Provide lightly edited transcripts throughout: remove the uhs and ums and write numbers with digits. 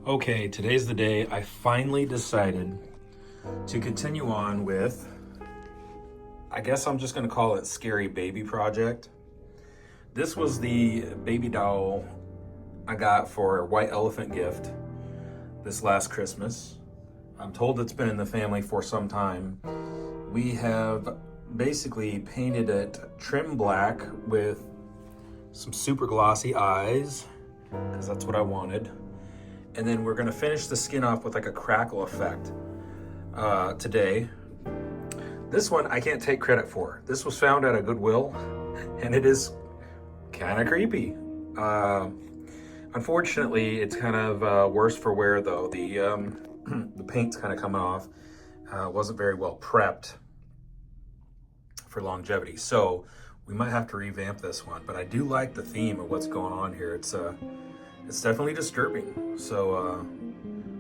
Okay, today's the day I finally decided to continue on with, I guess I'm just gonna call it Scary Baby Project. This was the baby doll I got for a white elephant gift this last Christmas. I'm told it's been in the family for some time. We have basically painted it trim black with some super glossy eyes, because that's what I wanted. And then we're gonna finish the skin off with like a crackle effect today. This one I can't take credit for. This was found at a Goodwill and it is kind of creepy. Unfortunately, it's kind of worse for wear though. The paint's kind of coming off. Wasn't very well prepped for longevity. So we might have to revamp this one, but I do like the theme of what's going on here. It's definitely disturbing, so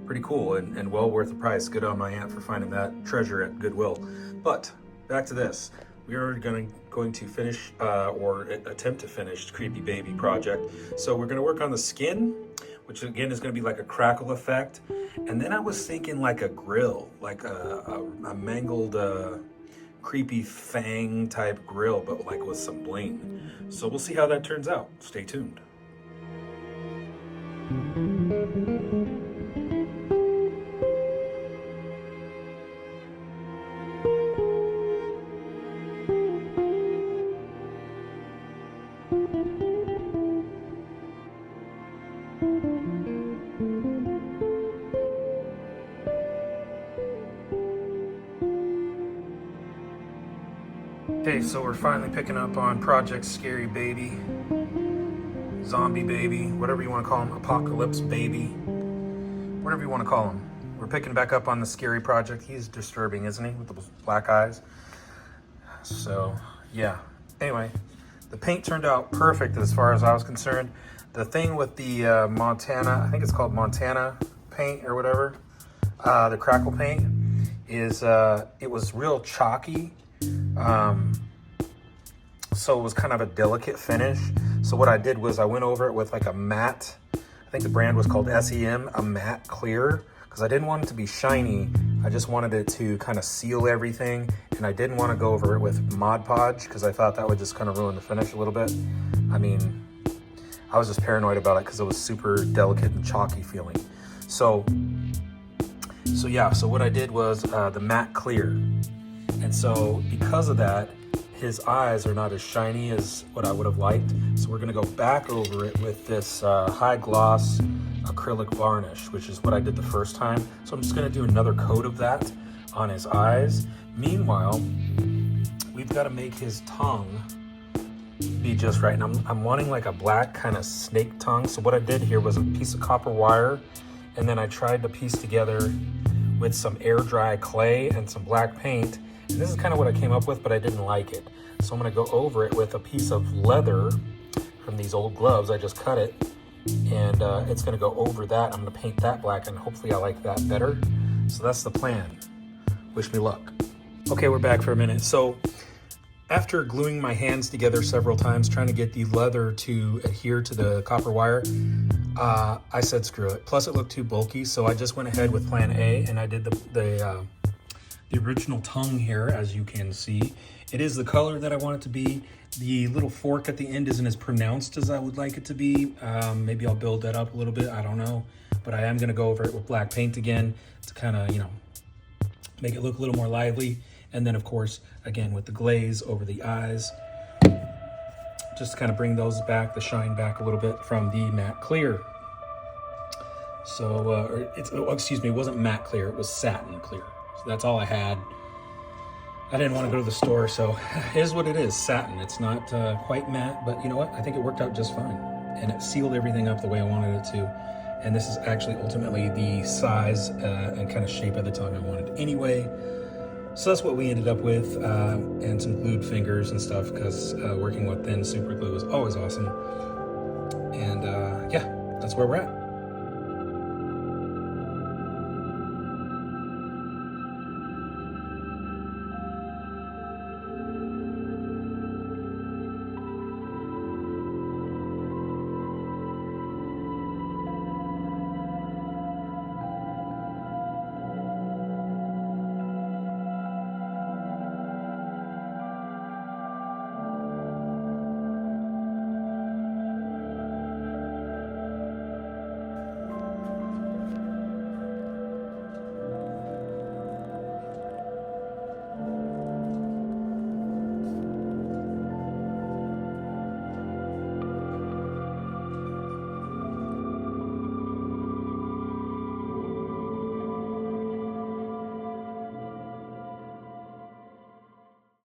pretty cool and well worth the price. Good on my aunt for finding that treasure at Goodwill. But back to this. We are going to finish or attempt to finish Creepy Baby Project. So we're going to work on the skin, which again is going to be like a crackle effect. And then I was thinking like a grill, like a mangled creepy fang type grill, but like with some bling. So we'll see how that turns out. Stay tuned. Okay, so we're finally picking up on Project Scary Baby, Zombie Baby, whatever you want to call him, Apocalypse Baby, whatever you want to call him. We're picking back up on the Scary Project. He's disturbing, isn't he, with the black eyes? So, yeah. Anyway, the paint turned out perfect as far as I was concerned. The thing with the Montana, I think it's called Montana paint or whatever, the crackle paint, is it was real chalky. So it was kind of a delicate finish. So what I did was I went over it with like a matte, I think the brand was called SEM, a matte clear, because I didn't want it to be shiny. I just wanted it to kind of seal everything, and I didn't want to go over it with Mod Podge because I thought that would just kind of ruin the finish a little bit. I mean, I was just paranoid about it because it was super delicate and chalky feeling. So yeah, so what I did was the matte clear. And so because of that, his eyes are not as shiny as what I would have liked. So we're gonna go back over it with this high gloss acrylic varnish, which is what I did the first time. So I'm just gonna do another coat of that on his eyes. Meanwhile, we've gotta make his tongue be just right. And I'm wanting like a black kind of snake tongue. So what I did here was a piece of copper wire, and then I tried to piece together with some air dry clay and some black paint. And this is kind of what I came up with, but I didn't like it. So I'm gonna go over it with a piece of leather from these old gloves. I just cut it, and it's gonna go over that. I'm gonna paint that black, and hopefully I like that better. So that's the plan. Wish me luck. Okay, we're back for a minute. So after gluing my hands together several times, trying to get the leather to adhere to the copper wire, I said screw it. Plus it looked too bulky, so I just went ahead with plan A, and I did the original tongue here, as you can see. It is the color that I want it to be. The little fork at the end isn't as pronounced as I would like it to be. Maybe I'll build that up a little bit, I don't know. But I am gonna go over it with black paint again to kind of, make it look a little more lively. And then of course, again, with the glaze over the eyes, just to kind of bring those back, the shine back a little bit from the matte clear. So, excuse me, it wasn't matte clear, it was satin clear. So that's all I had. I didn't want to go to the store, so it is what it is, satin. It's not quite matte, but you know what? I think it worked out just fine. And it sealed everything up the way I wanted it to. And this is actually ultimately the size and kind of shape at the time I wanted anyway. So that's what we ended up with, and some glued fingers and stuff, because working with thin super glue is always awesome. And yeah, that's where we're at.